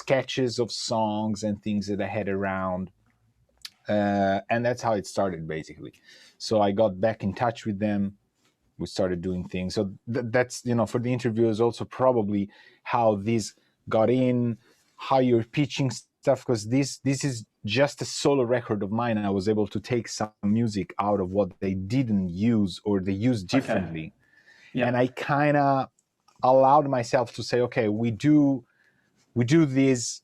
sketches of songs and things that I had around. And that's how it started, basically. So I got back in touch with them. We started doing things. So that's, for the interviewers also probably how this got in, how you're pitching stuff, because this is just a solo record of mine. I was able to take some music out of what they didn't use or they used differently. Okay. Yeah. And I kind of allowed myself to say, okay, we do this.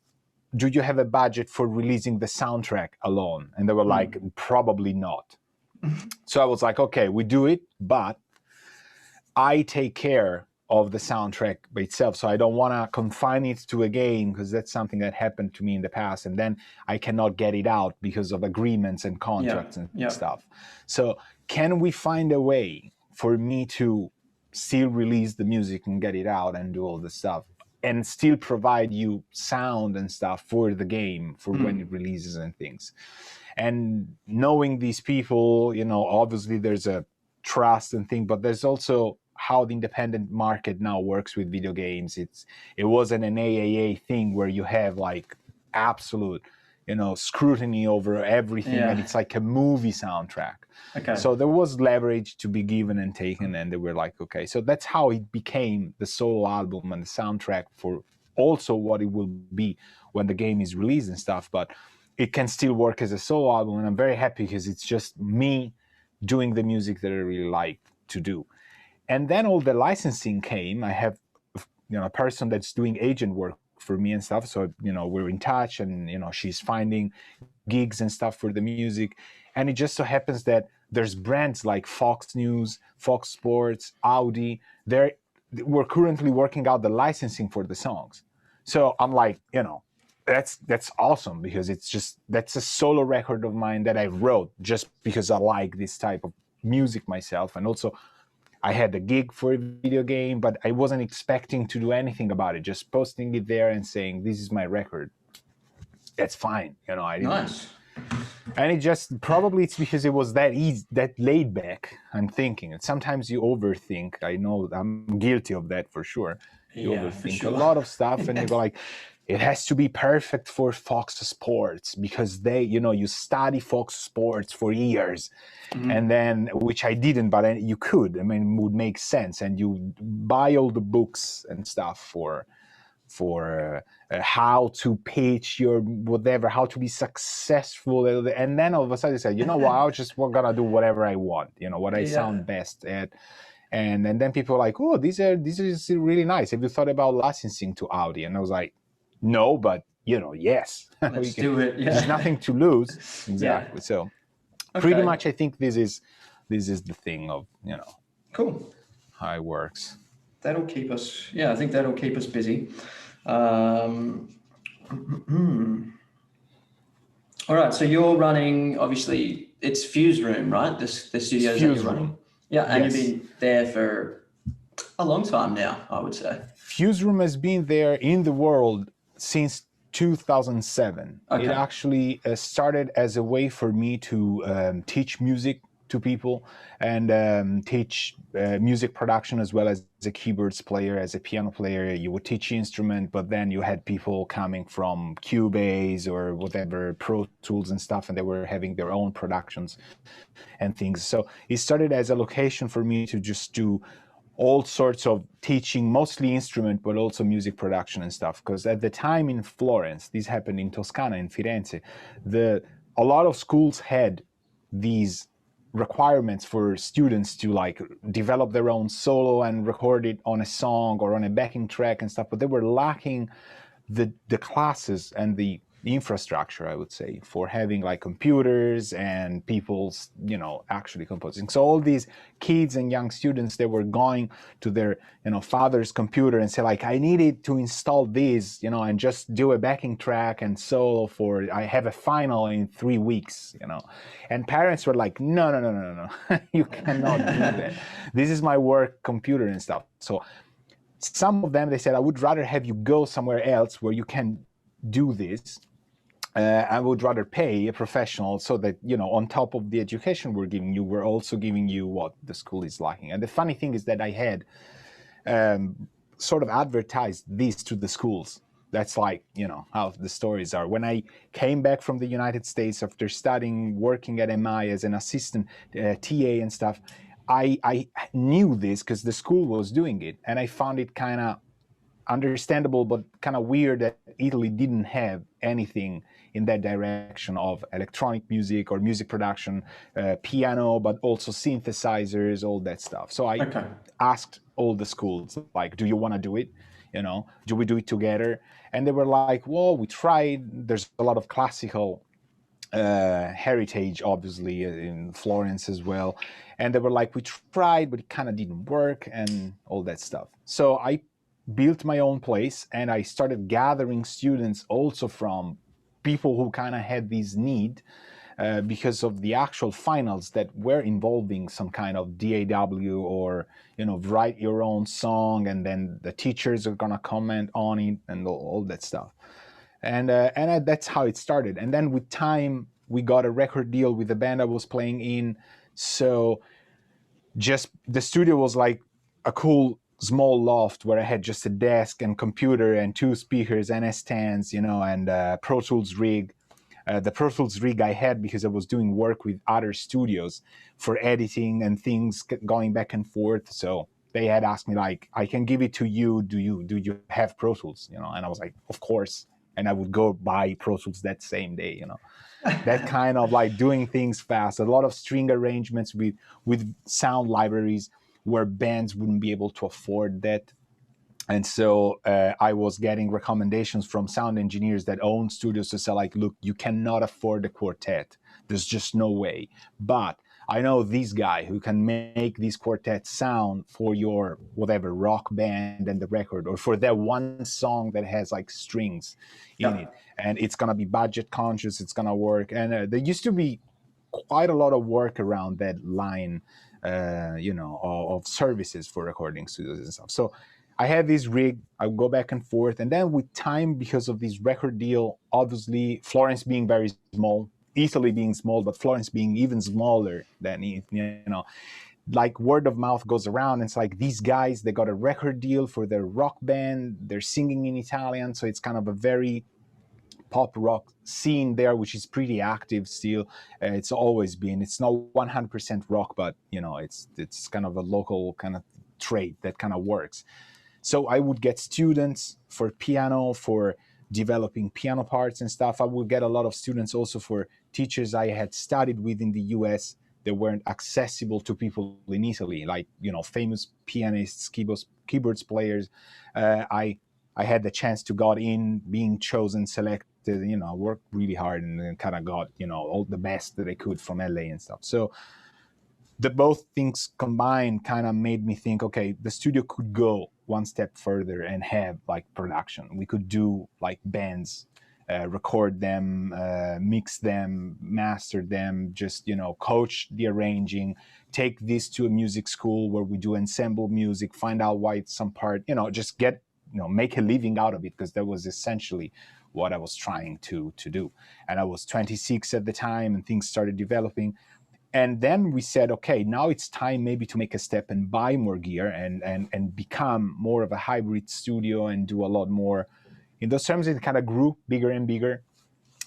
Do you have a budget for releasing the soundtrack alone? And they were like, probably not. So I was like, okay, we do it, but I take care of the soundtrack by itself. So I don't want to confine it to a game, because that's something that happened to me in the past. And then I cannot get it out because of agreements and contracts and stuff. So can we find a way for me to still release the music and get it out and do all the stuff, and still provide you sound and stuff for the game, for when it releases and things? And knowing these people, obviously there's a trust and thing, but there's also how the independent market now works with video games. It wasn't an AAA thing where you have like absolute, scrutiny over everything, and it's like a movie soundtrack. Okay. So there was leverage to be given and taken, and they were like, okay. So that's how it became the solo album and the soundtrack for also what it will be when the game is released and stuff. But it can still work as a solo album, and I'm very happy because it's just me doing the music that I really like to do. And then all the licensing came. I have, a person that's doing agent work for me and stuff. So, we're in touch, and, she's finding gigs and stuff for the music. And it just so happens that there's brands like Fox News, Fox Sports, Audi. We're currently working out the licensing for the songs. So I'm like, that's awesome, because that's a solo record of mine that I wrote just because I like this type of music myself. And also I had a gig for a video game, but I wasn't expecting to do anything about it. Just posting it there and saying, this is my record. That's fine. I didn't. Nice. And it just, probably it's because it was that easy, that laid back. I'm thinking. And sometimes you overthink. I know I'm guilty of that for sure. You overthink a lot of stuff, and you go like, it has to be perfect for Fox Sports, because you study Fox Sports for years, and then, which I didn't, but you could. I mean, it would make sense, and you buy all the books and stuff for how to pitch your whatever, how to be successful, and then all of a sudden you say, we're gonna do whatever I want, what I sound best at. And then people are like, oh, these is really nice. Have you thought about licensing to Audi? And I was like, no, but yes. Let's do it. Yeah. There's nothing to lose. Exactly. Yeah. So pretty much I think this is the thing of, cool, how it works. That'll keep us, I think that'll keep us busy. All right, so you're running, obviously it's Fuse Room, right? The studios that you're running. Yeah, and you've been there for a long time now, I would say. Fuse Room has been there in the world since 2007. Okay. It actually started as a way for me to teach music to people and teach music production, as well as a keyboards player, as a piano player. You would teach instrument, but then you had people coming from Cubase or whatever, Pro Tools and stuff, and they were having their own productions and things. So it started as a location for me to just do all sorts of teaching, mostly instrument, but also music production and stuff. Because at the time in Florence, this happened in Toscana, in Firenze, a lot of schools had these requirements for students to like develop their own solo and record it on a song or on a backing track and stuff, but they were lacking the classes and the infrastructure, I would say, for having like computers and people, actually composing. So all these kids and young students, they were going to their, father's computer and say like, I needed to install this, and just do a backing track and solo I have a final in 3 weeks, And parents were like, no, you cannot do that. This is my work computer and stuff. So some of them, they said, I would rather have you go somewhere else where you can do this. I would rather pay a professional so that, on top of the education we're giving you, we're also giving you what the school is lacking. And the funny thing is that I had sort of advertised this to the schools. that's like, how the stories are. When I came back from the United States after studying, working at MI as an assistant TA and stuff, I knew this because the school was doing it, and I found it kind of understandable but kind of weird that Italy didn't have anything in that direction of electronic music or music production, piano, but also synthesizers, all that stuff. So I asked all the schools, like, do you want to do it? Do we do it together? And they were like, well, we tried. There's a lot of classical heritage, obviously, in Florence as well. And they were like, we tried, but it kind of didn't work and all that stuff. So I built my own place, and I started gathering students also from people who kind of had this need because of the actual finals that were involving some kind of DAW or, write your own song, and then the teachers are going to comment on it and all that stuff. And that's how it started. And then with time, we got a record deal with the band I was playing in. So just the studio was like a cool small loft where I had just a desk and computer and 2 speakers, NS stands, and Pro Tools rig. The Pro Tools rig I had because I was doing work with other studios for editing and things going back and forth. So they had asked me, like, I can give it to you. Do you have Pro Tools? And I was like, of course. And I would go buy Pro Tools that same day, that kind of like doing things fast. A lot of string arrangements with sound libraries where bands wouldn't be able to afford that. And so I was getting recommendations from sound engineers that own studios to say, like, look, you cannot afford a quartet. There's just no way. But I know this guy who can make these quartets sound for your whatever rock band and the record, or for that one song that has like strings in it. And it's going to be budget conscious. It's going to work. And there used to be quite a lot of work around that line, of services for recording studios and stuff. So I had this rig, I would go back and forth. And then with time, because of this record deal, obviously Florence being very small, Italy being small, but Florence being even smaller than, like word of mouth goes around. And it's like, these guys, they got a record deal for their rock band. They're singing in Italian. So it's kind of a very pop rock scene there, which is pretty active still. It's always been. It's not 100% rock, but, it's kind of a local kind of trait that kind of works. So I would get students for piano, for developing piano parts and stuff. I would get a lot of students also for teachers I had studied with in the US that weren't accessible to people in Italy, like, famous pianists, keyboards players. I had the chance to got in, being chosen, selected, I worked really hard and kind of got, all the best that I could from LA and stuff. So the both things combined kind of made me think, okay, the studio could go one step further and have like production. We could do like bands, record them, mix them, master them, just, coach the arranging, take this to a music school where we do ensemble music, find out why it's some part, just get, make a living out of it, because that was essentially what I was trying to do. And I was 26 at the time, and things started developing. And then we said, okay, now it's time maybe to make a step and buy more gear and become more of a hybrid studio and do a lot more. In those terms, it kind of grew bigger and bigger.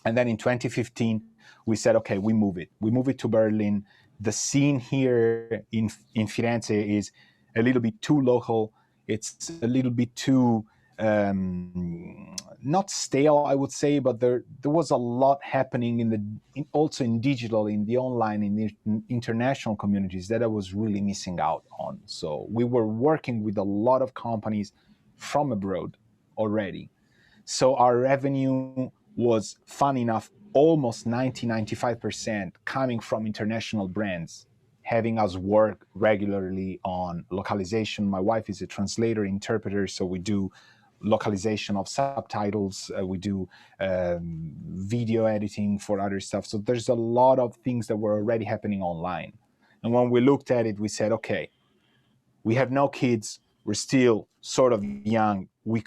And then in 2015, we said, okay, we move it. We move it to Berlin. The scene here in Firenze is a little bit too local. It's a little bit too not stale, I would say, but there was a lot happening also in digital, in the online, in the international communities that I was really missing out on. So we were working with a lot of companies from abroad already. So our revenue was, fun enough, almost 95% coming from international brands, having us work regularly on localization. My wife is a translator, interpreter, so we do localization of subtitles. We do video editing for other stuff. So there's a lot of things that were already happening online. And when we looked at it, we said, okay, we have no kids. We're still sort of young. We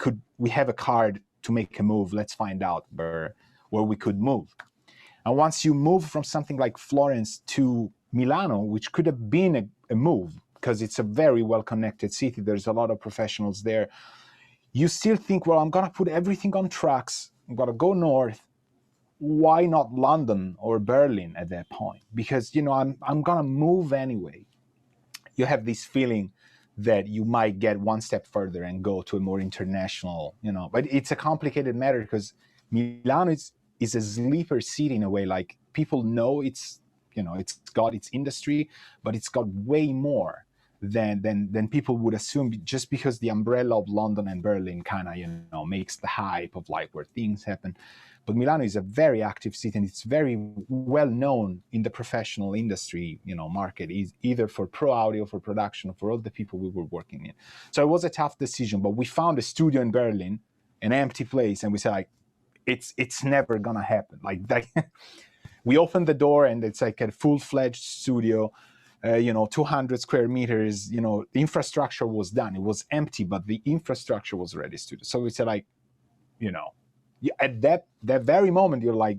have a card to make a move. Let's find out where we could move. And once you move from something like Florence to Milano, which could have been a move, because it's a very well-connected city, there's a lot of professionals there, you still think, well, I'm gonna put everything on trucks, I'm gonna go north. Why not London or Berlin at that point? Because I'm gonna move anyway. You have this feeling that you might get one step further and go to a more international, but it's a complicated matter because Milano is a sleeper city in a way. Like, people know it's got its industry, but it's got way more than people would assume, just because the umbrella of London and Berlin kind of makes the hype of like where things happen. But Milano is a very active city, and it's very well known in the professional industry, market, is either for pro audio, for production, or for all the people we were working in. So it was a tough decision, but we found a studio in Berlin, an empty place, and we said, like, it's never gonna happen. Like that. We opened the door, and it's like a full-fledged studio, 200 square meters. The infrastructure was done. It was empty, but the infrastructure was ready. Studio. So we said, like, at that very moment, you're like,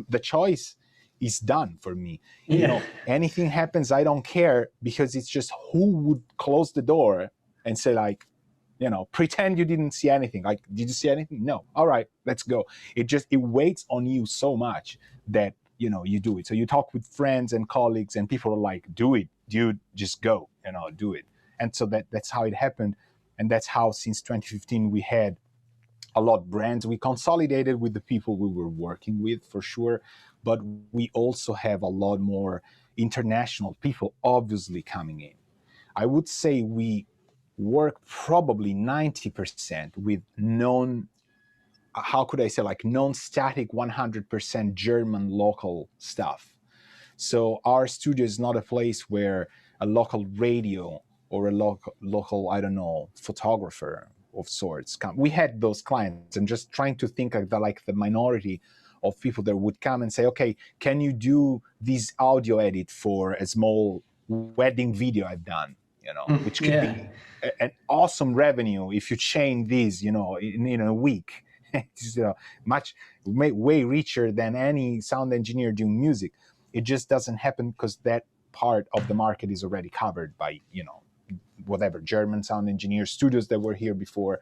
the choice is done for me. Yeah. Anything happens, I don't care, because it's just who would close the door and say, like, pretend you didn't see anything. Like, did you see anything? No. All right, let's go. It weighs on you so much that you do it. So you talk with friends and colleagues, and people are like, do it, dude, just go, do it. And so that's how it happened. And that's how, since 2015, we had a lot of brands. We consolidated with the people we were working with, for sure, but we also have a lot more international people obviously coming in. I would say we work probably 90% with non-static 100% German local stuff. So our studio is not a place where a local radio or a local, I don't know, photographer of sorts come. We had those clients, and just trying to think of the minority of people that would come and say, okay, can you do this audio edit for a small wedding video I've done, which could be an awesome revenue if you chain these, in a week. It's, way richer than any sound engineer doing music. It just doesn't happen because that part of the market is already covered by, whatever, German sound engineer studios that were here before.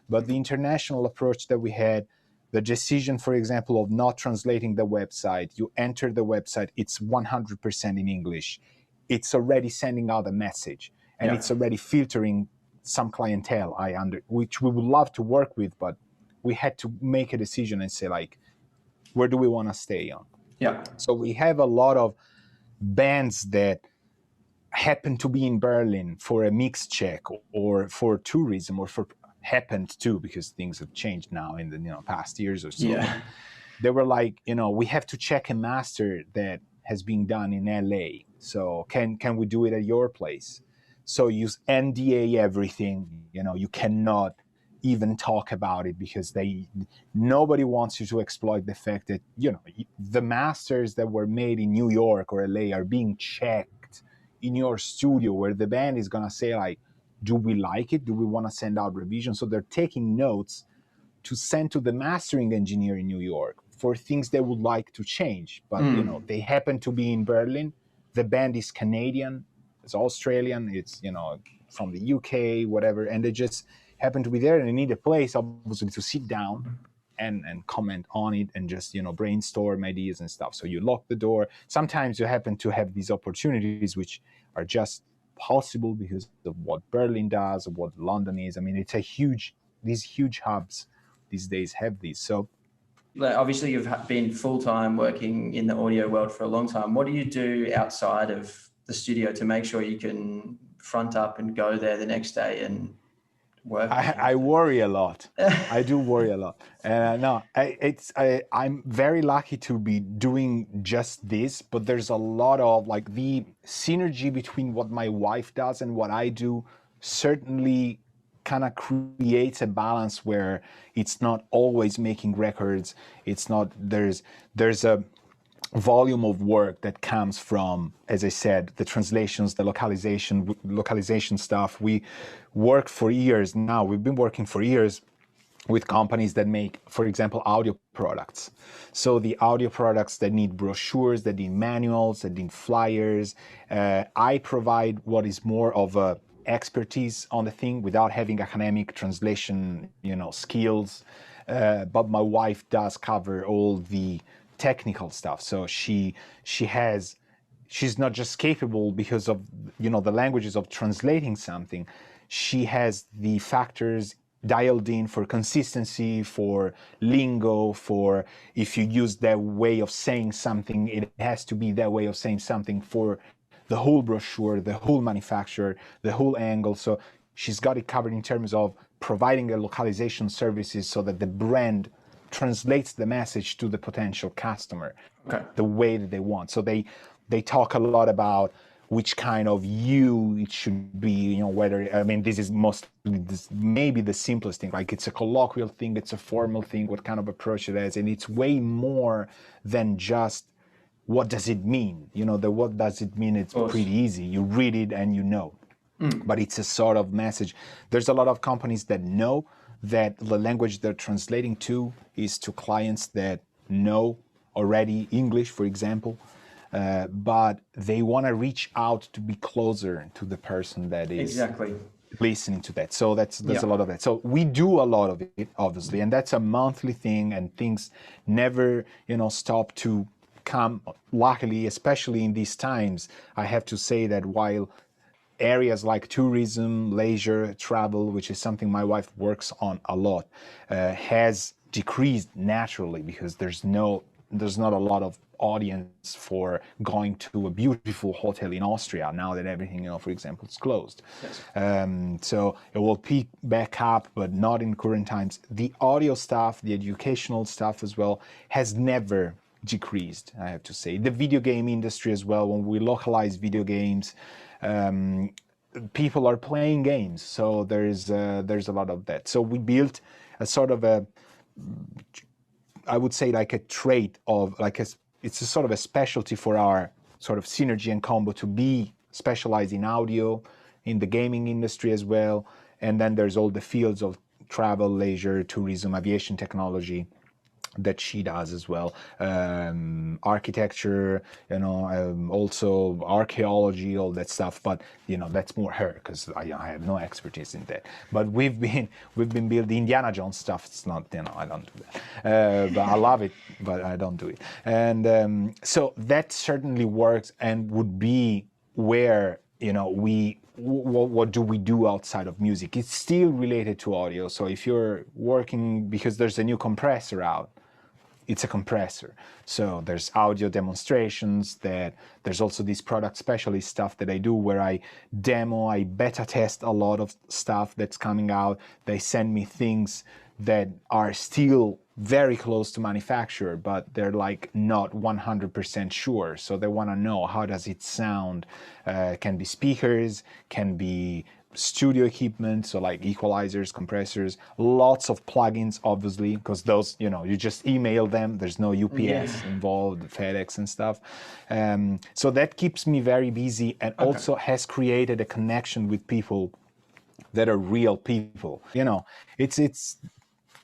But the international approach that we had, the decision, for example, of not translating the website, you enter the website, it's 100% in English. It's already sending out a message, and it's already filtering some clientele, which we would love to work with, but we had to make a decision and say, like, where do we want to stay on? Yeah. So we have a lot of bands that happen to be in Berlin for a mix check or for tourism, or for happened to, because things have changed now in the past years or so. Yeah. They were like, we have to check a master that has been done in LA. So can we do it at your place? So use NDA everything. You cannot even talk about it, because nobody wants you to exploit the fact that the masters that were made in New York or LA are being checked in your studio, where the band is gonna say, like, do we like it? Do we want to send out revisions? So they're taking notes to send to the mastering engineer in New York for things they would like to change. But they happen to be in Berlin. The band is Canadian, it's Australian, it's from the UK, whatever, and they just happen to be there, and they need a place, obviously, to sit down and comment on it, and just brainstorm ideas and stuff. So you lock the door. Sometimes you happen to have these opportunities which are just possible because of what Berlin does, or what London is. I mean, it's these huge hubs these days have these. So obviously you've been full-time working in the audio world for a long time. What do you do outside of the studio to make sure you can front up and go there the next day and work? I worry a lot. I do worry a lot. I'm very lucky to be doing just this, but there's a lot of the synergy between what my wife does and what I do certainly kind of creates a balance where it's not always making records. It's not, there's a volume of work that comes from, as I said, the translations, the localization stuff. We work for years now. We've been working for years with companies that make, for example, audio products. So the audio products that need brochures, that need manuals, that need flyers. I provide what is more of a expertise on the thing without having academic translation, skills. But my wife does cover all the technical stuff. So she's not just capable because of the languages of translating something. She has the factors dialed in for consistency, for lingo, for if you use that way of saying something, it has to be that way of saying something for the whole brochure, the whole manufacturer, the whole angle. So she's got it covered in terms of providing the localization services so that the brand translates the message to the potential customer the way that they want. So they talk a lot about which kind of you it should be, whether, this is maybe the simplest thing, like it's a colloquial thing, it's a formal thing, what kind of approach it has, and it's way more than just what does it mean? The what does it mean, it's pretty easy. You read it and you know. But it's a sort of message. There's a lot of companies that know that the language they're translating to is to clients that know already English, for example, but they want to reach out to be closer to the person that is listening to that. So there's a lot of that. So we do a lot of it, obviously, and that's a monthly thing, and things never, stop to come. Luckily, especially in these times, I have to say that while areas like tourism, leisure, travel, which is something my wife works on a lot, has decreased naturally because there's not a lot of audience for going to a beautiful hotel in Austria now that everything, for example, is closed. So it will peak back up, but not in current times. The audio stuff, the educational stuff as well, has never decreased, I have to say. The video game industry as well, when we localize video games, people are playing games, so there's a lot of that. So we built a sort of I would say like a trait of it's a sort of a specialty for our sort of synergy and combo to be specialized in audio, in the gaming industry as well, and then there's all the fields of travel, leisure, tourism, aviation technology that she does as well, architecture, also archaeology, all that stuff. But that's more her because I have no expertise in that. But we've been building Indiana Jones stuff. It's not, I don't do that. But I love it, but I don't do it. And so that certainly works and would be where what do we do outside of music? It's still related to audio. So if you're working because there's a new compressor out, it's a compressor. So there's audio demonstrations, there's also this product specialist stuff that I do where I beta test a lot of stuff that's coming out. They send me things that are still very close to manufacture, but they're like not 100% sure. So they want to know, how does it sound? Can be speakers, can be studio equipment, so like equalizers, compressors, lots of plugins, obviously, because those, you just email them. There's no UPS involved, FedEx and stuff. So that keeps me very busy and also has created a connection with people that are real people.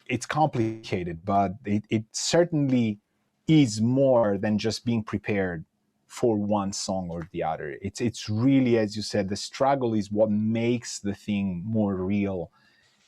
It's complicated, but it certainly is more than just being prepared for one song or the other. It's really, as you said, the struggle is what makes the thing more real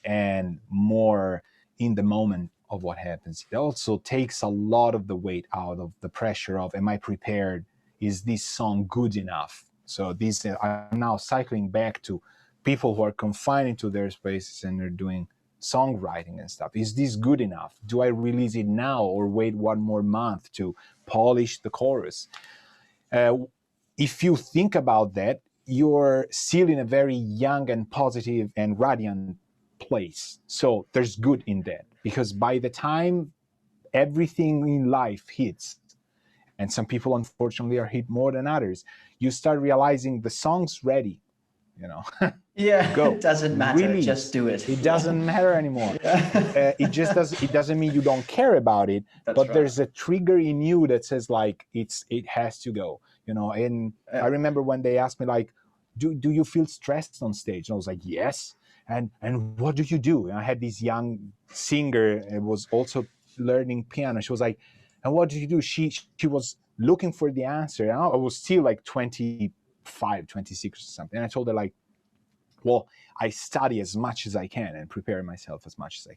and more in the moment of what happens. It also takes a lot of the weight out of the pressure of, am I prepared? Is this song good enough? So I'm now cycling back to people who are confined into their spaces and they're doing songwriting and stuff. Is this good enough? Do I release it now or wait one more month to polish the chorus? If you think about that, you're still in a very young and positive and radiant place. So there's good in that, because by the time everything in life hits, and some people unfortunately are hit more than others, you start realizing the song's ready. Go. It doesn't matter. Release. Just do it. It doesn't matter anymore. It doesn't mean you don't care about it, but there's a trigger in you that says like it has to go. And I remember when they asked me like, do you feel stressed on stage? And I was like, yes. And what do you do? And I had this young singer who was also learning piano. She was like, and what do you do? She was looking for the answer. And I was still like 25, 26 or something. And I told her like, well, I study as much as I can and prepare myself as much as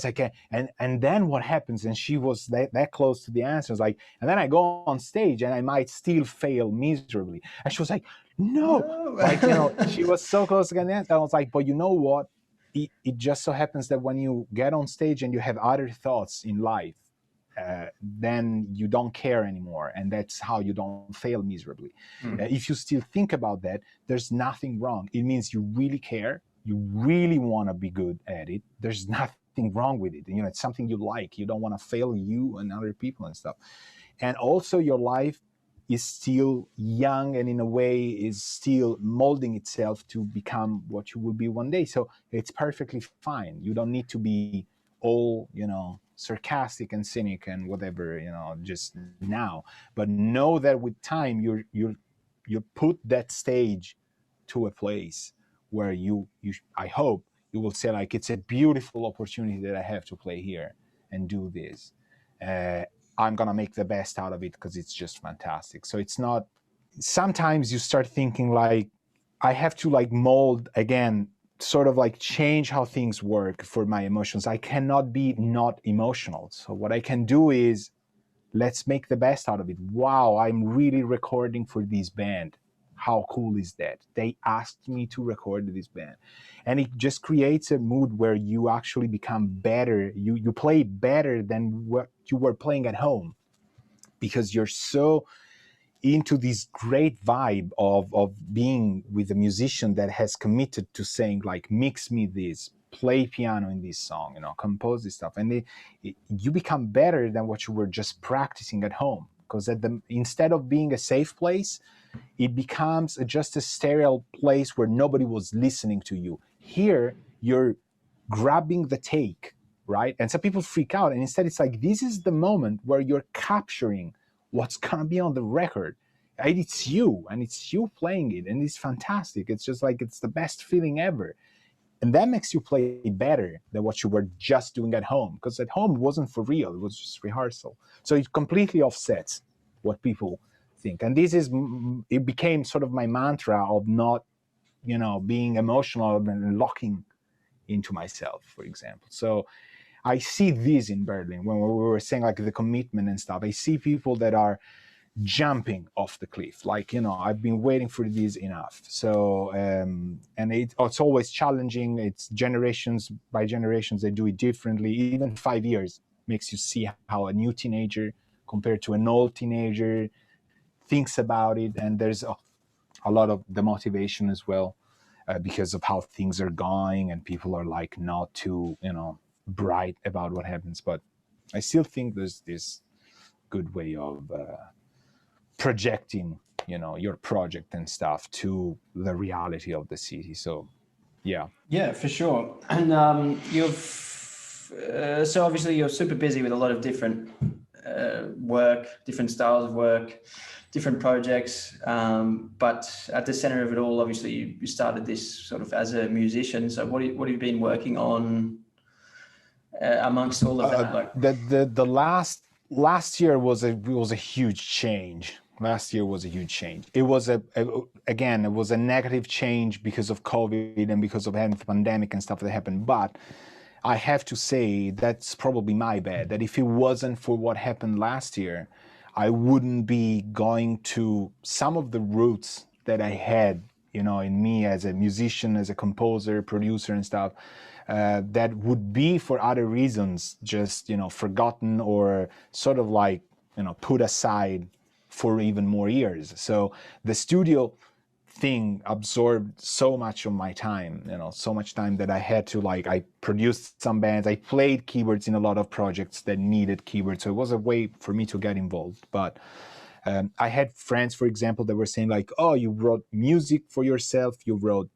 I can. And then what happens? And she was that close to the answer. It's like, and then I go on stage and I might still fail miserably. And she was like, no. Like, you know, she was so close to getting the answer. I was like, but you know what? It just so happens that when you get on stage and you have other thoughts in life, then you don't care anymore, and that's how you don't fail miserably. If you still think about that, there's nothing wrong. It means you really care, you really want to be good at it. There's nothing wrong with it. You know, it's something you like. You don't want to fail you and other people and stuff. And also your life is still young, and in a way is still molding itself to become what you will be one day. So it's perfectly fine. You don't need to be all, you know, sarcastic and cynic and whatever, you know, just now. But know that with time you put that stage to a place where you I hope you will say, like, it's a beautiful opportunity that I have to play here and do this. I'm gonna make the best out of it because it's just fantastic. So it's not, sometimes you start thinking like, I have to like mold again, sort of like change how things work for my emotions. I cannot be not emotional. So what I can do is, let's make the best out of it. Wow, I'm really recording for this band. How cool is that? They asked me to record this band. And it just creates a mood where you actually become better. You play better than what you were playing at home, because you're so into this great vibe of being with a musician that has committed to saying, like, mix me this, play piano in this song, you know, compose this stuff. And you become better than what you were just practicing at home. Because instead of being a safe place, it becomes just a sterile place where nobody was listening to you. Here, you're grabbing the take, right? And some people freak out. And instead, it's like, this is the moment where you're capturing what's going to be on the record. And it's you, and it's you playing it. And it's fantastic. It's just like, it's the best feeling ever. And that makes you play better than what you were just doing at home. Because at home, it wasn't for real. It was just rehearsal. So it completely offsets what people think. And it became sort of my mantra of not, you know, being emotional and locking into myself, for example. So I see this in Berlin when we were saying like the commitment and stuff. I see people that are jumping off the cliff, like, you know, I've been waiting for this enough. So and it's always challenging. It's generations by generations, they do it differently. Even 5 years makes you see how a new teenager compared to an old teenager thinks about it. And there's a lot of the motivation as well, because of how things are going, and people are like not too, you know, bright about what happens. But I still think there's this good way of projecting, you know, your project and stuff to the reality of the city. So yeah, for sure. And you've so obviously you're super busy with a lot of different work, different styles of work, different projects, but at the center of it all, obviously you started this sort of as a musician. So what have you been working on amongst all of that? Like the last year was a huge change. Last year was a huge change. It was again, it was a negative change because of COVID and because of having the pandemic and stuff that happened. But I have to say that's probably my bad. That if it wasn't for what happened last year, I wouldn't be going to some of the roots that I had, you know, in me as a musician, as a composer, producer, and stuff. That would be for other reasons, just, you know, forgotten or sort of like, you know, put aside for even more years. So the studio thing absorbed so much of my time, you know, so much time that I had to, like, I produced some bands, I played keyboards in a lot of projects that needed keyboards. So it was a way for me to get involved. But I had friends, for example, that were saying like, oh, you wrote music for yourself, you wrote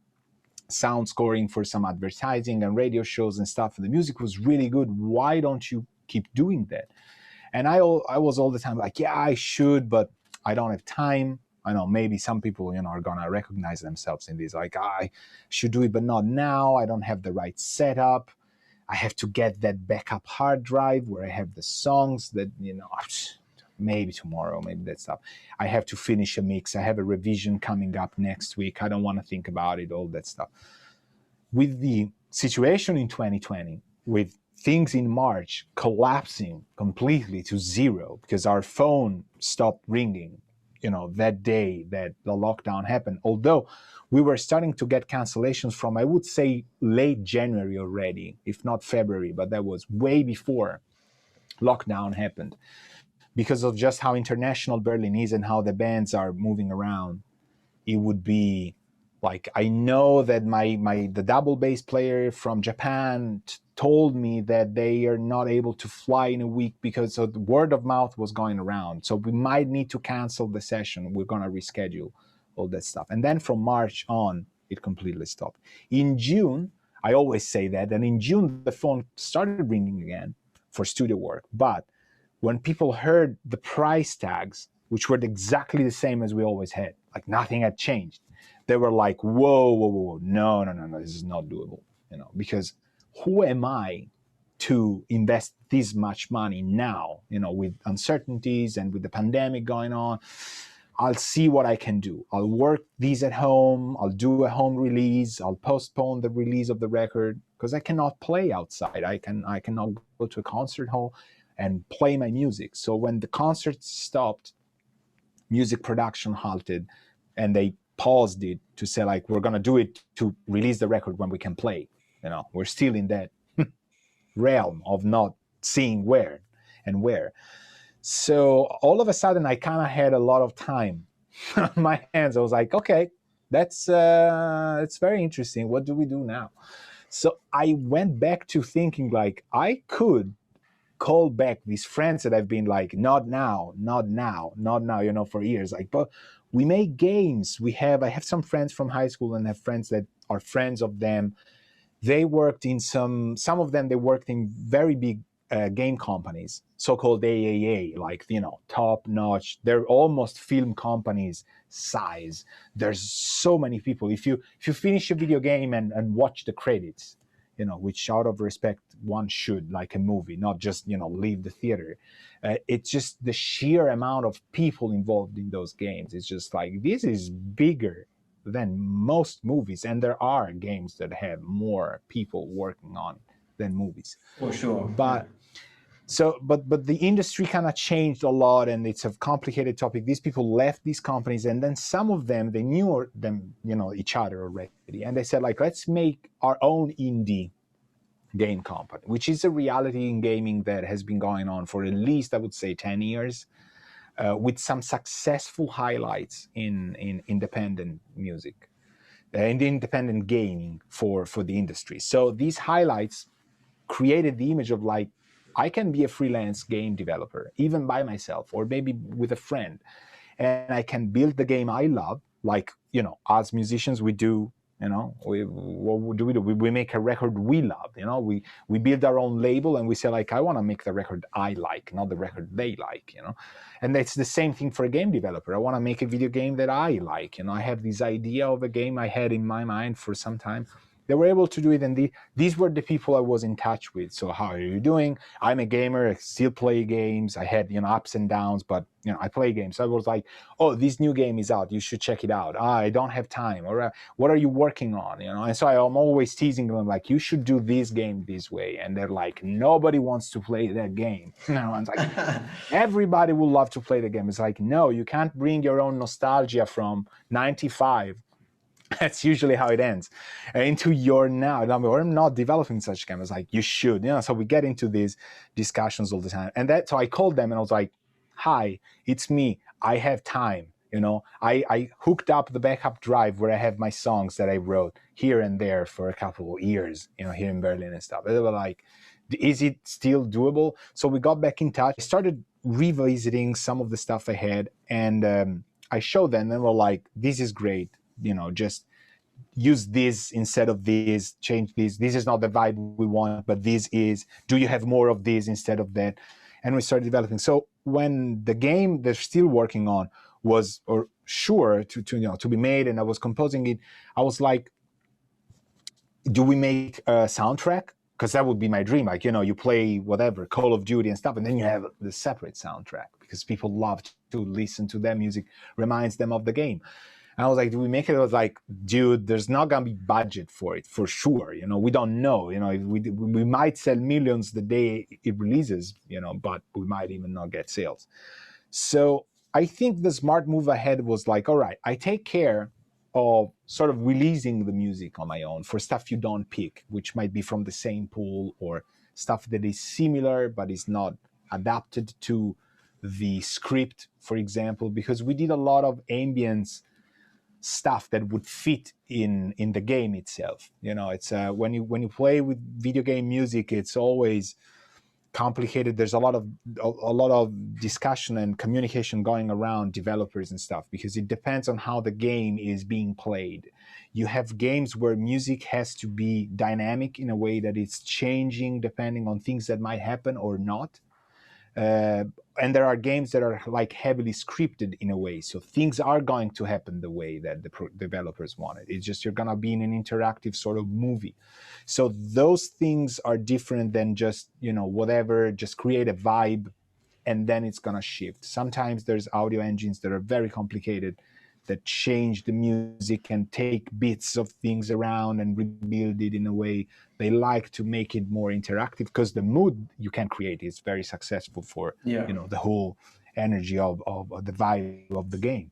sound scoring for some advertising and radio shows and stuff, and the music was really good. Why don't you keep doing that? And I was all the time like, yeah, I should, but I don't have time. I know maybe some people, you know, are gonna recognize themselves in this, like, I should do it, but not now. I don't have the right setup. I have to get that backup hard drive where I have the songs that, you know, maybe tomorrow, maybe that stuff. I have to finish a mix. I have a revision coming up next week. I don't want to think about it, all that stuff. With the situation in 2020, with things in March collapsing completely to zero because our phone stopped ringing, that day that the lockdown happened, although we were starting to get cancellations from, I would say, late January already, if not February, but that was way before lockdown happened, because of just how international Berlin is and how the bands are moving around. It would be like, I know that the double bass player from Japan told me that they are not able to fly in a week because of the word of mouth was going around. So we might need to cancel the session. We're going to reschedule all that stuff. And then from March on, it completely stopped. In June, I always say that, and in June, the phone started ringing again for studio work. But when people heard the price tags, which were exactly the same as we always had, like nothing had changed, they were like, whoa, no, this is not doable, because who am I to invest this much money now, with uncertainties and with the pandemic going on? I'll see what I can do. I'll work these at home. I'll do a home release. I'll postpone the release of the record because I cannot play outside. I cannot go to a concert hall and play my music. So when the concerts stopped, music production halted, and they paused it to say, like, we're going to do it to release the record when we can play. We're still in that realm of not seeing where. So all of a sudden, I kind of had a lot of time on my hands. I was like, okay, it's very interesting. What do we do now? So I went back to thinking, like, I could call back these friends that I've been like, not now, for years. Like, but we make games. I have some friends from high school and have friends that are friends of them. They worked in some of them, they worked in very big game companies, so-called AAA, like, top notch. They're almost film companies size. There's so many people. If you finish a video game and watch the credits, which out of respect one should, like a movie, not just, leave the theater. It's just the sheer amount of people involved in those games. It's just like, this is bigger than most movies. And there are games that have more people working on than movies. For sure. But the industry kind of changed a lot, and it's a complicated topic. These people left these companies, and then some of them, they knew them, each other already, and they said, like, let's make our own indie game company, which is a reality in gaming that has been going on for at least, I would say, 10 years, with some successful highlights in independent music, in the independent gaming for the industry. So these highlights created the image of, like, I can be a freelance game developer, even by myself, or maybe with a friend, and I can build the game I love. Like, as musicians, we do, what do? We make a record we love, we build our own label, and we say, like, I want to make the record I like, not the record they like, and it's the same thing for a game developer. I want to make a video game that I like, I have this idea of a game I had in my mind for some time. They were able to do it, and these were the people I was in touch with. So, how are you doing? I'm a gamer. I still play games. I had, ups and downs, but, I play games. So I was like, oh, this new game is out. You should check it out. I don't have time. Or what are you working on? And so I'm always teasing them, like, you should do this game this way. And they're like, nobody wants to play that game. It's like, everybody would love to play the game. It's like, no, you can't bring your own nostalgia from 95. That's usually how it ends, into your now. I'm not developing such games. Like, you should, So we get into these discussions all the time, and so I called them and I was like, "Hi, it's me. I have time. I hooked up the backup drive where I have my songs that I wrote here and there for a couple of years, here in Berlin and stuff." They were like, "Is it still doable?" So we got back in touch. I started revisiting some of the stuff I had, and I showed them, and they were like, "This is great. Just use this instead of this, change this. This is not the vibe we want, but this is. Do you have more of this instead of that?" And we started developing. So when the game they're still working on was, or sure to be made, and I was composing it, I was like, do we make a soundtrack? because that would be my dream. Like, you play whatever, Call of Duty and stuff, and then you have the separate soundtrack because people love to listen to that music, reminds them of the game. And I was like, do we make it? I was like, dude, there's not going to be budget for it, for sure. We don't know. We might sell millions the day it releases, but we might even not get sales. So I think the smart move ahead was like, all right, I take care of sort of releasing the music on my own for stuff you don't pick, which might be from the same pool or stuff that is similar but is not adapted to the script, for example, because we did a lot of ambience stuff that would fit in the game itself. It's when you play with video game music, it's always complicated. There's a lot of discussion and communication going around developers and stuff because it depends on how the game is being played. You have games where music has to be dynamic in a way that it's changing depending on things that might happen or not. And there are games that are like heavily scripted in a way, so things are going to happen the way that the developers want it. It's just you're gonna be in an interactive sort of movie. So those things are different than just whatever, just create a vibe and then it's gonna shift. Sometimes there's audio engines that are very complicated that change the music and take bits of things around and rebuild it in a way. They like to make it more interactive because the mood you can create is very successful for the whole energy of the vibe of the game.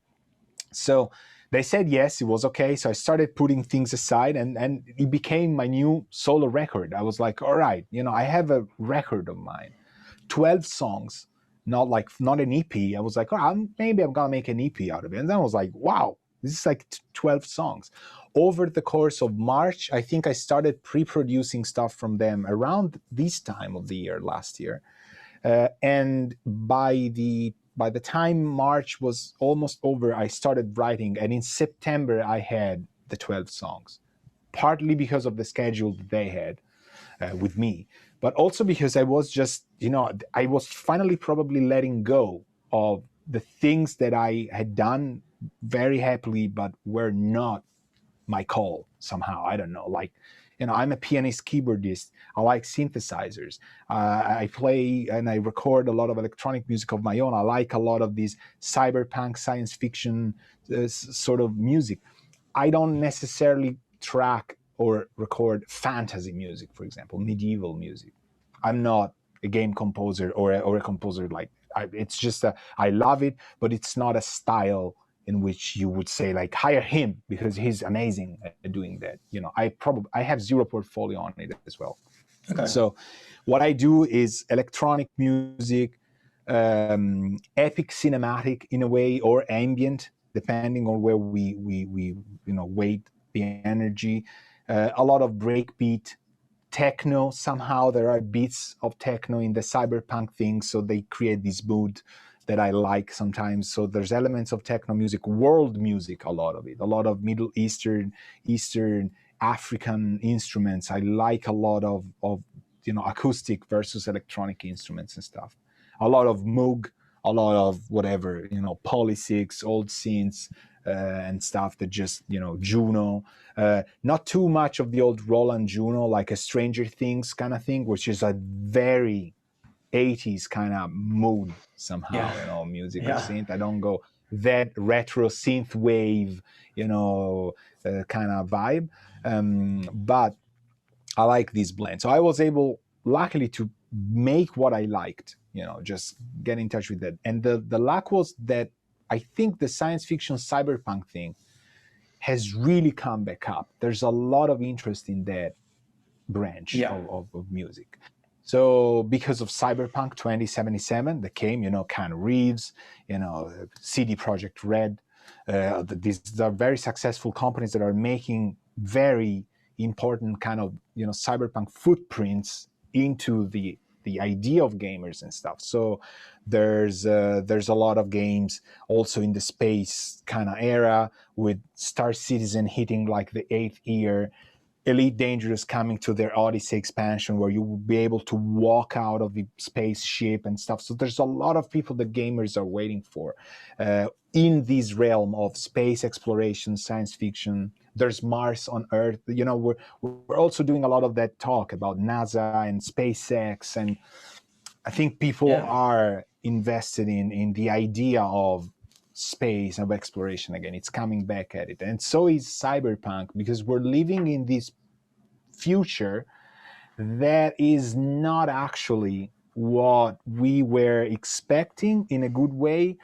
So they said yes, it was okay. So I started putting things aside and it became my new solo record. I was like, all right, I have a record of mine, 12 songs, not an EP. I was like, maybe I'm gonna make an EP out of it. And then I was like, wow, this is like 12 songs. Over the course of March, I think I started pre-producing stuff from them around this time of the year last year. And by the time March was almost over, I started writing. And in September, I had the 12 songs, partly because of the schedule that they had with me, but also because I was just, I was finally probably letting go of the things that I had done very happily, but were not my call somehow. I don't know. Like, I'm a pianist, keyboardist. I like synthesizers. I play and I record a lot of electronic music of my own. I like a lot of these cyberpunk science fiction sort of music. I don't necessarily track or record fantasy music, for example, medieval music. I'm not a game composer or a composer like, it's just I love it, but it's not a style in which you would say like hire him because he's amazing at doing that. I have zero portfolio on it as well. Okay. So what I do is electronic music, epic cinematic in a way, or ambient, depending on where we weight the energy. A lot of breakbeat, techno. Somehow there are beats of techno in the cyberpunk thing, so they create this mood that I like sometimes. So there's elements of techno music, world music, a lot of it, a lot of Middle Eastern, African instruments. I like a lot of acoustic versus electronic instruments and stuff. A lot of Moog, a lot of whatever, Polysix, old synths, and stuff that just, Juno. Not too much of the old Roland Juno, like a Stranger Things kind of thing, which is a very 80s kind of mood somehow, music of synth. I don't go that retro synth wave, kind of vibe. But I like this blend. So I was able, luckily, to make what I liked, just get in touch with that. And the luck was that I think the science fiction cyberpunk thing has really come back up. There's a lot of interest in that branch of music. So because of Cyberpunk 2077 that came, Keanu Reeves, CD Projekt Red, these are very successful companies that are making very important kind of, cyberpunk footprints into the idea of gamers and stuff. So there's a lot of games also in the space kind of era, with Star Citizen hitting like the 8th year, Elite Dangerous coming to their Odyssey expansion, where you will be able to walk out of the spaceship and stuff. So there's a lot of people that gamers are waiting for. in this realm of space exploration, science fiction. There's Mars on Earth. You know, we're also doing a lot of that talk about NASA and SpaceX, and I think people are invested in the idea of space, of exploration again. It's coming back at it, and so is cyberpunk, because we're living in this future that is not actually what we were expecting in a good way.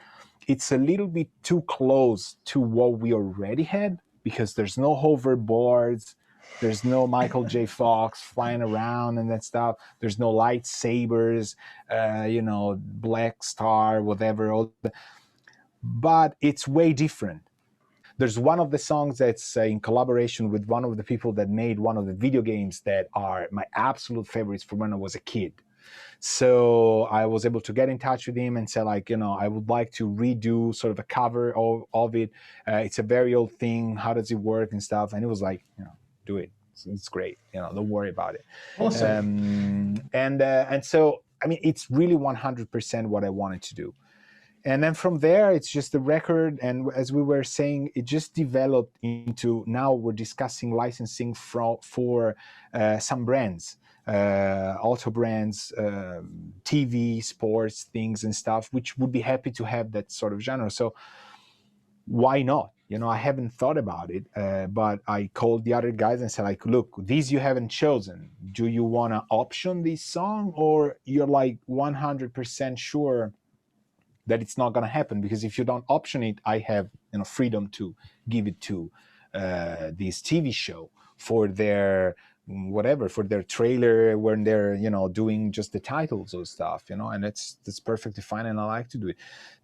It's a little bit too close to what we already had, because there's no hoverboards, there's no Michael J. Fox flying around and that stuff. There's no lightsabers, Black Star, whatever. But it's way different. There's one of the songs that's in collaboration with one of the people that made one of the video games that are my absolute favorites from when I was a kid. So I was able to get in touch with him and say, like, I would like to redo sort of a cover of it. It's a very old thing. How does it work and stuff? And it was like, do it. It's great. Don't worry about it. Awesome. And so, I mean, it's really 100% what I wanted to do. And then from there, it's just the record. And as we were saying, it just developed into, now we're discussing licensing for some brands, auto brands, TV, sports, things and stuff, which would be happy to have that sort of genre. So why not? I haven't thought about it, but I called the other guys and said, like, look, these you haven't chosen. Do you want to option this song, or you're like 100% sure that it's not going to happen? Because if you don't option it, I have freedom to give it to this TV show for their whatever, for their trailer, when they're doing just the titles or stuff, and that's perfectly fine, and I like to do it.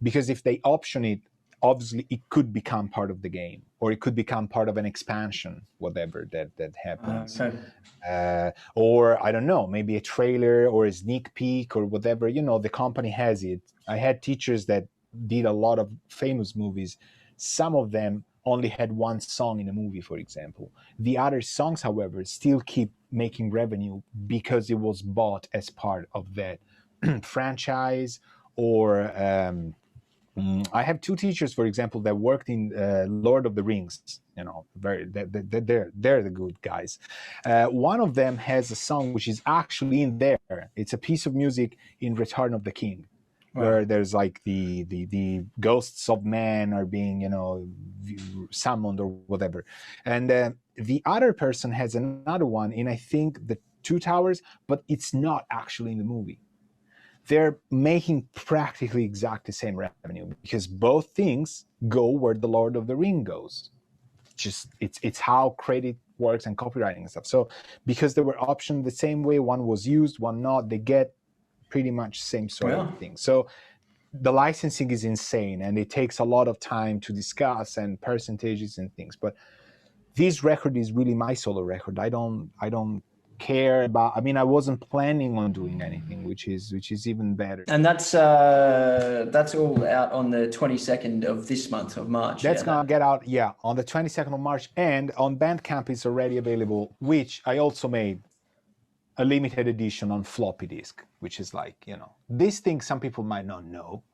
Because if they option it, obviously it could become part of the game, or it could become part of an expansion, whatever that happens. Or I don't know, maybe a trailer or a sneak peek or whatever. The company has it. I had teachers that did a lot of famous movies. Some of them only had one song in a movie, for example. The other songs, however, still keep making revenue because it was bought as part of that franchise. Or I have two teachers, for example, that worked in Lord of the Rings. They're the good guys. One of them has a song which is actually in there. It's a piece of music in Return of the King, where there's like the ghosts of men are being summoned or whatever. And the other person has another one in, I think, the Two Towers, but it's not actually in the movie. They're making practically exact the same revenue, because both things go where the Lord of the Ring goes. Just it's how credit works and copywriting and stuff. So because they were optioned the same way, one was used, one not, they get pretty much same sort of thing. So the licensing is insane, and it takes a lot of time to discuss and percentages and things. But this record is really my solo record. I don't care about, I mean, I wasn't planning on doing anything, which is even better. And that's all out on the 22nd of this month of March. That's gonna get out, on the 22nd of March, and on Bandcamp it's already available, which I also made a limited edition on floppy disk, which is like, this thing some people might not know.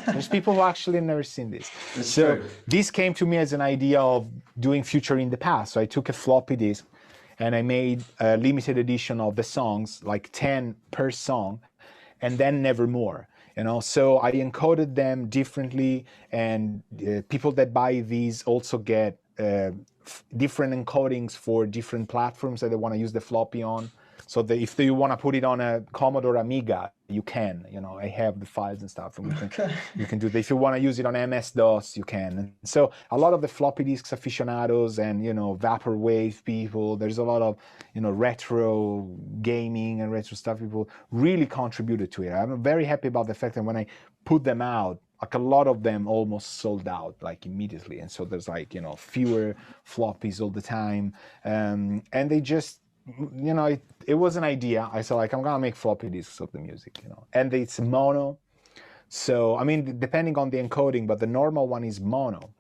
There's people who actually never seen this. So this came to me as an idea of doing Future in the Past. So I took a floppy disk and I made a limited edition of the songs, like 10 per song, and then Nevermore. So I encoded them differently, and people that buy these also get different encodings for different platforms that they want to use the floppy on. So if you want to put it on a Commodore Amiga, you can. I have the files and stuff, and you can do that. If you want to use it on MS-DOS, you can. And so a lot of the floppy disks aficionados and vaporwave people, there's a lot of retro gaming and retro stuff, people really contributed to it. I'm very happy about the fact that when I put them out, like a lot of them almost sold out like immediately, and so there's like fewer floppies all the time, and they just it was an idea. I said, like, I'm gonna make floppy disks of the music, and it's mono. So I mean, depending on the encoding, but the normal one is mono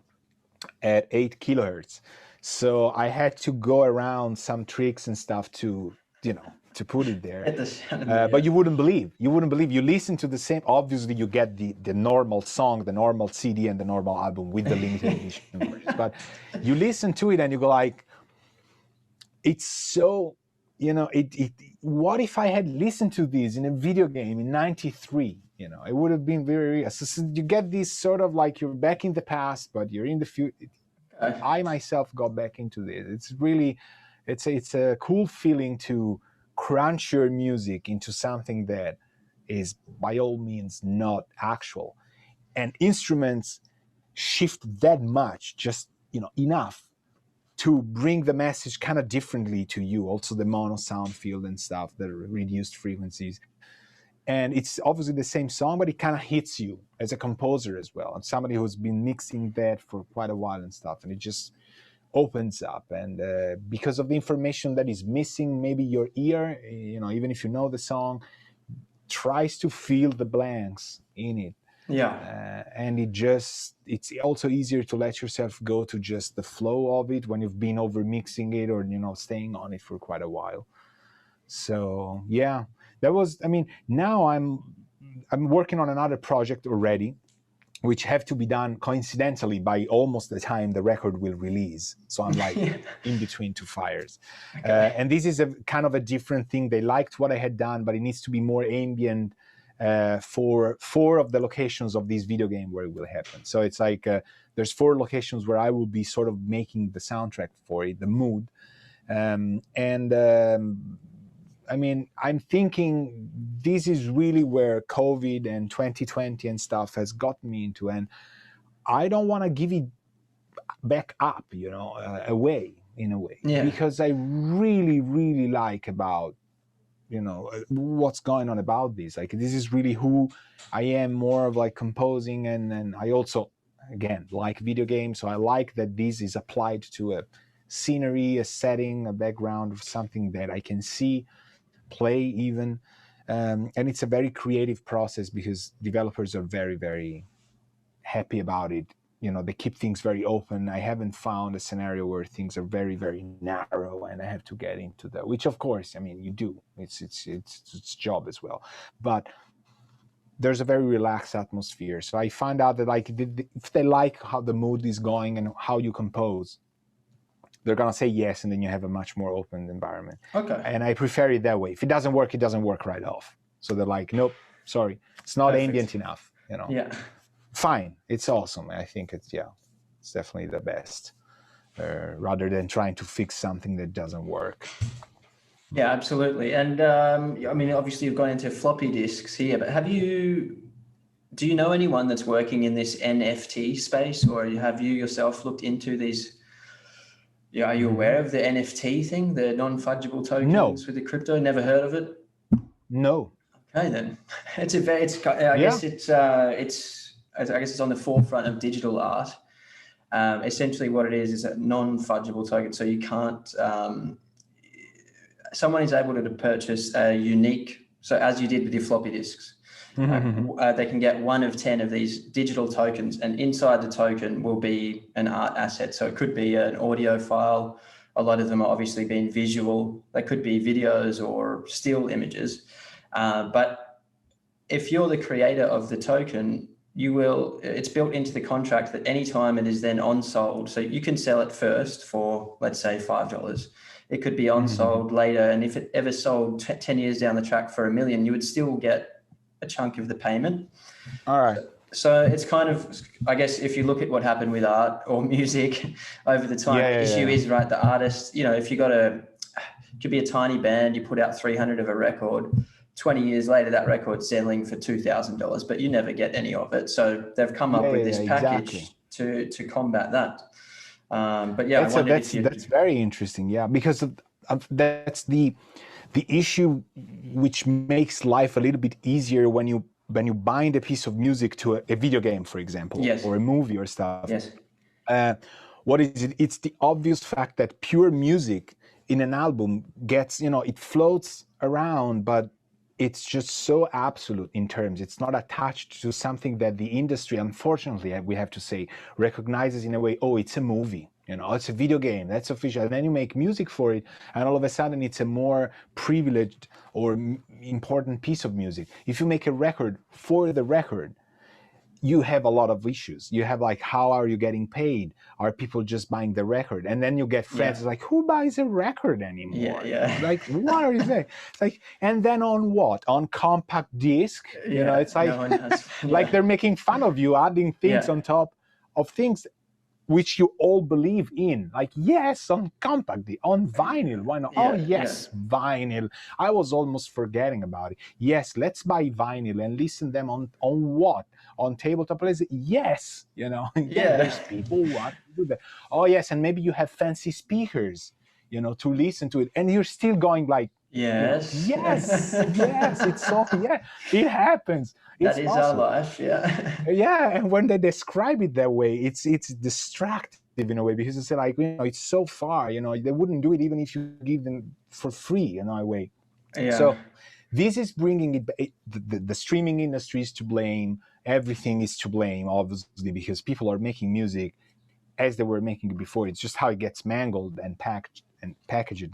at 8 kilohertz. So I had to go around some tricks and stuff to to put it there. At the sound of But you wouldn't believe. You listen to the same. Obviously, you get the normal song, the normal CD, and the normal album with the limited edition versions. But you listen to it and you go like, it's so, what if I had listened to this in a video game in '93? It would have been very real. So you get this sort of like you're back in the past, but you're in the future. I myself got back into this. It's really, it's a cool feeling to crunch your music into something that is by all means not actual. And instruments shift that much, just, enough to bring the message kind of differently to you. Also the mono sound field and stuff, the reduced frequencies. And it's obviously the same song, but it kind of hits you as a composer as well. And somebody who's been mixing that for quite a while and stuff. And it just opens up. And because of the information that is missing, maybe your ear, even if you know the song, tries to fill the blanks in it. Yeah. And it's also easier to let yourself go to just the flow of it when you've been over mixing it or, staying on it for quite a while. So, yeah. That was, now I'm working on another project already, which have to be done coincidentally by almost the time the record will release. So I'm like in between two fires. Okay. And this is a kind of a different thing. They liked what I had done, but it needs to be more ambient for 4 of the locations of this video game where it will happen. So it's like there's 4 locations where I will be sort of making the soundtrack for it, the mood. I'm thinking this is really where COVID and 2020 and stuff has gotten me into, and I don't want to give it back up, away in a way, because I really, really like about, what's going on about this. Like, this is really who I am, more of like composing, and I also, again, like video games, so I like that this is applied to a scenery, a setting, a background of something that I can see, play even, and it's a very creative process because developers are very, very happy about it. They keep things very open. I haven't found a scenario where things are very, very narrow and I have to get into that, which of course, you do. It's job as well, but there's a very relaxed atmosphere. So I find out that if they like how the mood is going and how you compose, they're going to say yes, and then you have a much more open environment. Okay. And I prefer it that way. If it doesn't work right off. So they're like, nope, sorry, it's not ambient enough. Yeah. Fine, it's awesome. I think it's definitely the best, rather than trying to fix something that doesn't work. Yeah, absolutely. And obviously you've gone into floppy disks here, but do you know anyone that's working in this NFT space, or have you yourself looked into these? Yeah, are you aware of the NFT thing, the non-fungible tokens with the crypto? Never heard of it? No. Okay, then I guess it's on the forefront of digital art. Essentially, what it is a non-fungible token. So you can't. Someone is able to purchase a unique. So as you did with your floppy disks. They can get 1 of 10 of these digital tokens, and inside the token will be an art asset. So it could be an audio file. A lot of them are obviously being visual. They could be videos or still images. But if you're the creator of the token, it's built into the contract that anytime it is then on-sold, so you can sell it first for, let's say, $5. It could be on-sold later. And if it ever sold 10 years down the track for $1 million, you would still get a chunk of the payment. All right. So it's kind of, I guess, if you look at what happened with art or music over the time, the issue is, right, the artist, if you it could be a tiny band, you put out 300 of a record, 20 years later, that record's selling for $2,000, but you never get any of it. So they've come up with this package to combat that. But yeah, that's very interesting. Yeah, because that's the issue which makes life a little bit easier when you bind a piece of music to a video game, for example, or a movie or stuff. Yes. What is it? It's the obvious fact that pure music in an album gets, it floats around, but it's just so absolute in terms. It's not attached to something that the industry, unfortunately, we have to say, recognizes in a way, oh, it's a movie. You know, it's a video game, that's official. And then you make music for it, and all of a sudden it's a more privileged or important piece of music. If you make a record for the record, you have a lot of issues. You have like, how are you getting paid? Are people just buying the record? And then you get friends like, who buys a record anymore? Yeah. Like, what are you saying? It's like, and then on what? On compact disc? You know, it's like, no one has, like they're making fun of you, adding things on top of things which you all believe in. Like, yes, on compact, on vinyl, why not? Oh, yes, vinyl. I was almost forgetting about it. Yes, let's buy vinyl and listen them on what? On tabletop plays? Yes, you know, there's people who want to do that. Oh, yes, and maybe you have fancy speakers, you know, to listen to it. And you're still going like, yes, you know, yes, it's so, it happens. That is awesome. Our life, and when they describe it that way, it's distractive in a way, because it's like, you know, it's so far, you know, they wouldn't do it even if you give them for free in a way. So this is bringing it, the streaming industry is to blame, everything is to blame, obviously, because people are making music as they were making it before. It's just how it gets mangled and packaged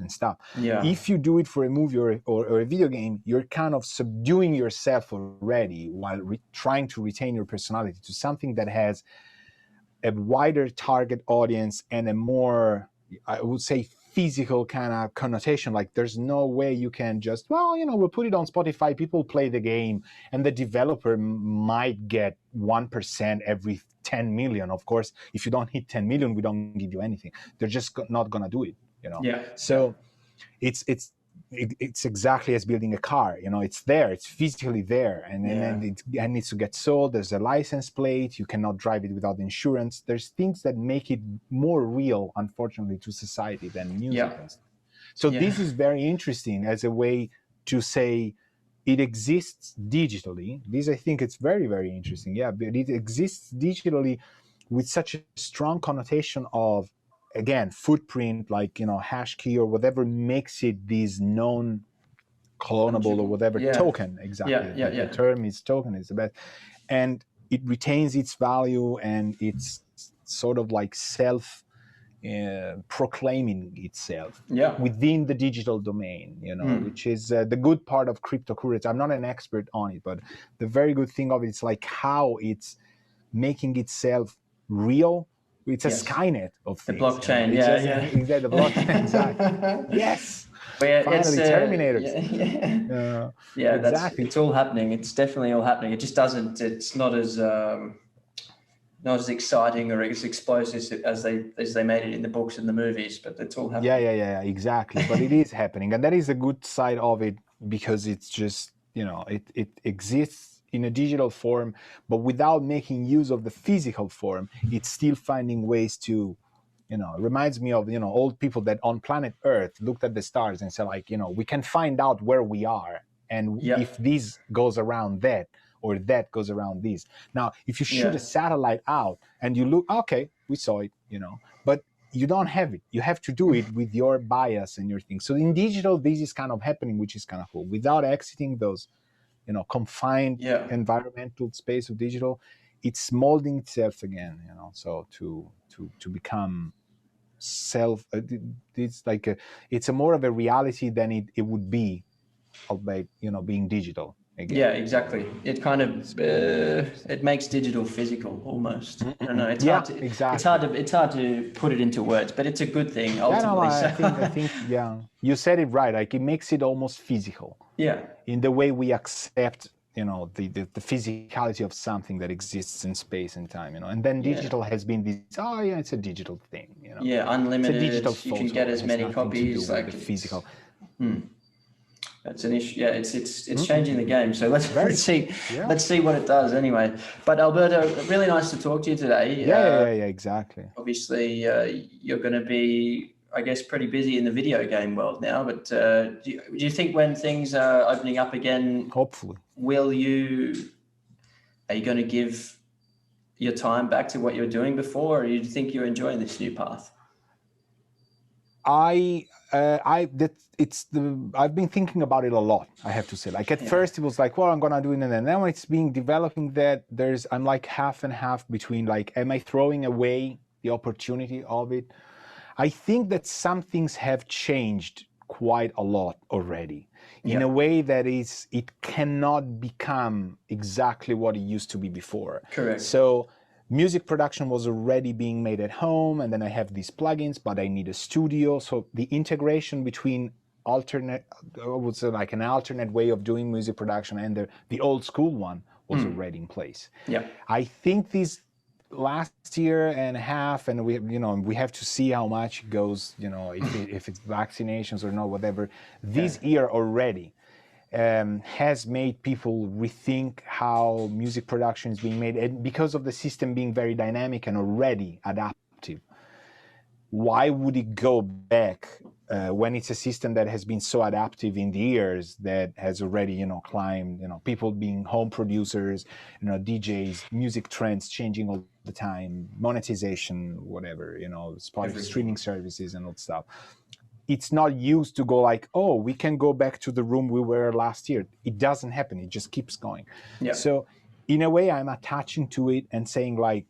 and stuff. If you do it for a movie or a video game, you're kind of subduing yourself already while trying to retain your personality to something that has a wider target audience and a more, I would say, physical kind of connotation. Like, there's no way you can just, well, you know, we'll put it on Spotify, people play the game, and the developer might get 1% every 10 million. Of course, if you don't hit 10 million, we don't give you anything. They're just not gonna do it, you know. So it's exactly as building a car, you know. It's there, it's physically there, and then it needs to get sold. There's a license plate, you cannot drive it without insurance. There's things that make it more real, unfortunately, to society than music. So this is very interesting as a way to say it exists digitally. This, I think, it's very, very interesting. But it exists digitally with such a strong connotation of, again, footprint, like, you know, hash key or whatever makes it this known clonable or whatever token. Exactly. The term is token is the best. And it retains its value, and it's sort of like proclaiming itself within the digital domain, you know, which is the good part of cryptocurrency. I'm not an expert on it, but the very good thing of it is like how it's making itself real. It's a Skynet of things. The blockchain, Exactly, the blockchain, exactly. Yes. Finally, Terminators. Exactly. It's all happening. It's definitely all happening. It just doesn't. It's not as exciting or as explosive as they made it in the books and the movies. But it's all happening. Exactly. But it is happening, and that is a good side of it, because it's just, you know, it exists in a digital form, but without making use of the physical form. It's still finding ways to, you know, it reminds me of, you know, old people that on planet Earth looked at the stars and said, like, you know, we can find out where we are, and if this goes around that, or that goes around this. Now, if you shoot a satellite out and you look, okay, we saw it, you know, but you don't have it. You have to do it with your bias and your thing. So in digital, this is kind of happening, which is kind of cool, without exiting those, you know, confined environmental space of digital. It's molding itself again, you know, so to become it's like it's a more of a reality than it would be, by, you know, being digital again. Exactly. It kind of it makes digital physical almost. I don't know. It's hard to, exactly. It's hard to put it into words, but it's a good thing ultimately. I think you said it right. Like, it makes it almost physical. In the way we accept, you know, the physicality of something that exists in space and time, you know. And then digital has been this, it's a digital thing, you know. Unlimited. It's a digital you can get as many copies, like the physical. That's an issue. It's changing the game. So let's see what it does anyway. But Alberto, really nice to talk to you today. Exactly. Obviously, you're going to be, I guess, pretty busy in the video game world now. But do you think when things are opening up again, hopefully, are you going to give your time back to what you were doing before, or do you think you're enjoying this new path? I've been thinking about it a lot, I have to say. Like, at first it was like, well, I'm gonna do it, and then now it's being developing that I'm like half and half between, like, am I throwing away the opportunity of it. I think that some things have changed quite a lot already in a way that it cannot become exactly what it used to be before. Correct. So music production was already being made at home, and then I have these plugins, but I need a studio. So the integration between alternate, I would say like an alternate way of doing music production and the old school one was already in place. Yeah. I think these last year and a half, and we have to see how much it goes, if it's vaccinations or not, whatever. This year already has made people rethink how music production is being made, and because of the system being very dynamic and already adaptive, why would it go back when it's a system that has been so adaptive in the years, that has already climbed, people being home producers, DJs, music trends changing all the time, monetization, whatever, Spotify, streaming services and all that stuff. It's not used to go like, oh, we can go back to the room we were last year. It doesn't happen. It just keeps going. Yeah. So in a way, I'm attaching to it and saying like,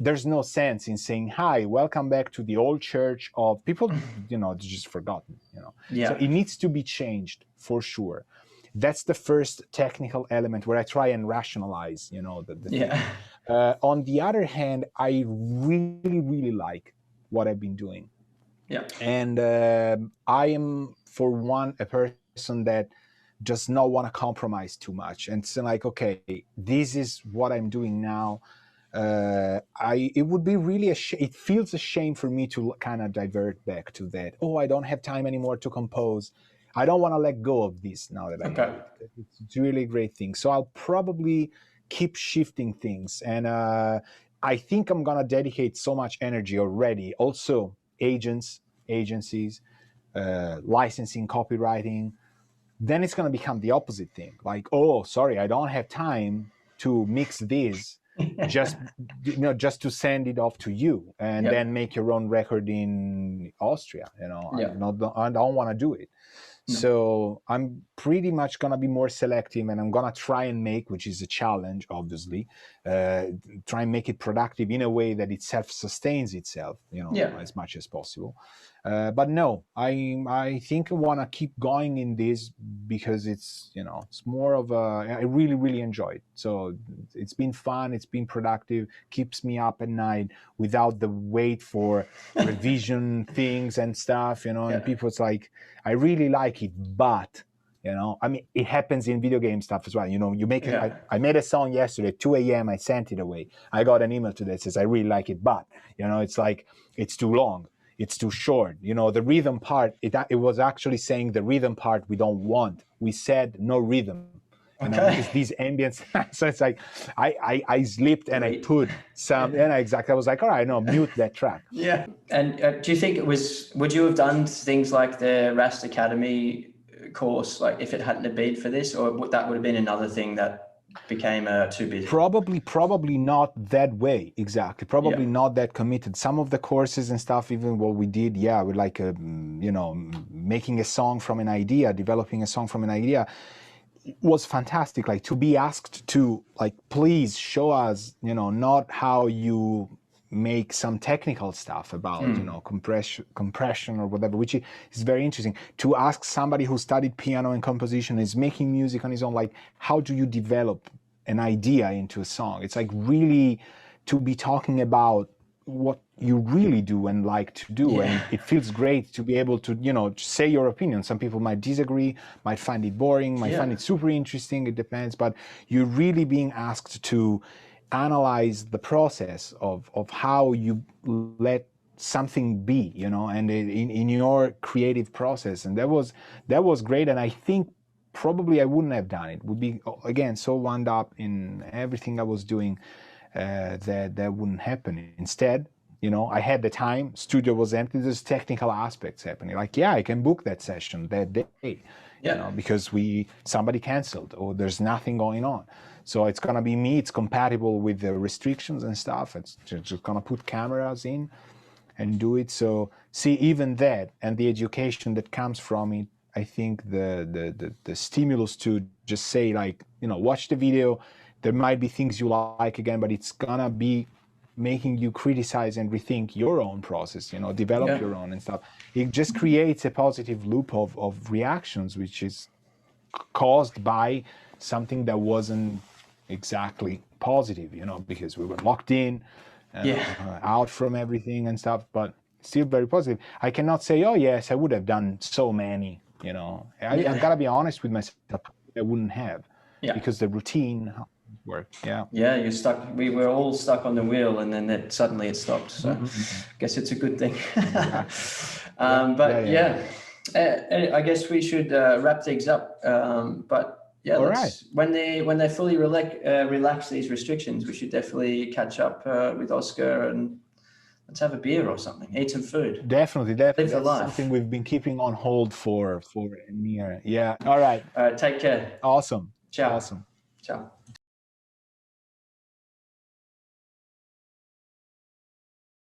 there's no sense in saying, hi, welcome back to the old church of people, just forgotten, Yeah. So it needs to be changed for sure. That's the first technical element where I try and rationalize, the thing. On the other hand, I really, really like what I've been doing. Yeah. And I am, for one, a person that does not want to compromise too much. And so like, okay, this is what I'm doing now. It would be really it feels a shame for me to kind of divert back to that. Oh, I don't have time anymore to compose. I don't want to let go of this now that I do it. It's really a great thing. So I'll probably keep shifting things. And I think I'm going to dedicate so much energy already. Also, agencies, licensing, copywriting. Then it's going to become the opposite thing. Like, oh, sorry, I don't have time to mix this. just to send it off to you and then make your own record in Austria. I don't want to do it. So I'm pretty much going to be more selective, and I'm going to try and make, which is a challenge, obviously, try and make it productive in a way that it self-sustains itself, as much as possible. But no, I think I want to keep going in this because it's, it's more of I really, really enjoy it. So it's been fun. It's been productive, keeps me up at night without the wait for revision things and stuff, and people, it's like, I really like it, but, I mean, it happens in video game stuff as well. You make it. I made a song yesterday, 2 a.m. I sent it away. I got an email today that says, I really like it, but, it's like, it's too long. It's too short. The rhythm part, it was actually saying the rhythm part we don't want. We said no rhythm. Because these ambience, so it's like I slipped and I put some, exactly. I was like, all right, no, mute that track. Yeah. And do you think would you have done things like the Rast Academy course, like if it hadn't have been for this, or that would have been another thing that became too busy? Probably not that way. Exactly. Probably not that committed. Some of the courses and stuff, even what we did, with like, making a song from an idea, developing a song from an idea, was fantastic. Like, to be asked to, like, please show us, not how you make some technical stuff about, compression or whatever, which is very interesting. To ask somebody who studied piano and composition, is making music on his own, like, how do you develop an idea into a song? It's like really to be talking about what you really do and like to do. And it feels great to be able to, say your opinion. Some people might disagree, might find it boring, might find it super interesting. It depends. But you're really being asked to analyze the process of how you let something be, and in your creative process. And that was great. And I think probably I wouldn't have done it. Would be, again, so wound up in everything I was doing that wouldn't happen. Instead, I had the time, studio was empty, there's technical aspects happening. Like, I can book that session that day, because somebody canceled or there's nothing going on. So it's gonna be me, it's compatible with the restrictions and stuff. It's just gonna put cameras in and do it. So see, even that and the education that comes from it, I think the stimulus to just say, like, watch the video, there might be things you like again, but it's gonna be making you criticize and rethink your own process, you know, develop your own and stuff. It just creates a positive loop of reactions, which is caused by something that wasn't exactly positive, you know, because we were locked in, out from everything and stuff, but still very positive. I cannot say, oh yes, I would have done so many, you know. I've got to be honest with myself. I wouldn't have, because the routine worked. Yeah, you're stuck. We were all stuck on the wheel, and then suddenly it stopped. So I guess it's a good thing. I guess we should wrap things up. But when they fully relax these restrictions, we should definitely catch up with Oscar and let's have a beer or something, eat some food. Definitely. That's something we've been keeping on hold for a year. Yeah. All right. Take care. Awesome. Ciao. Awesome. Ciao.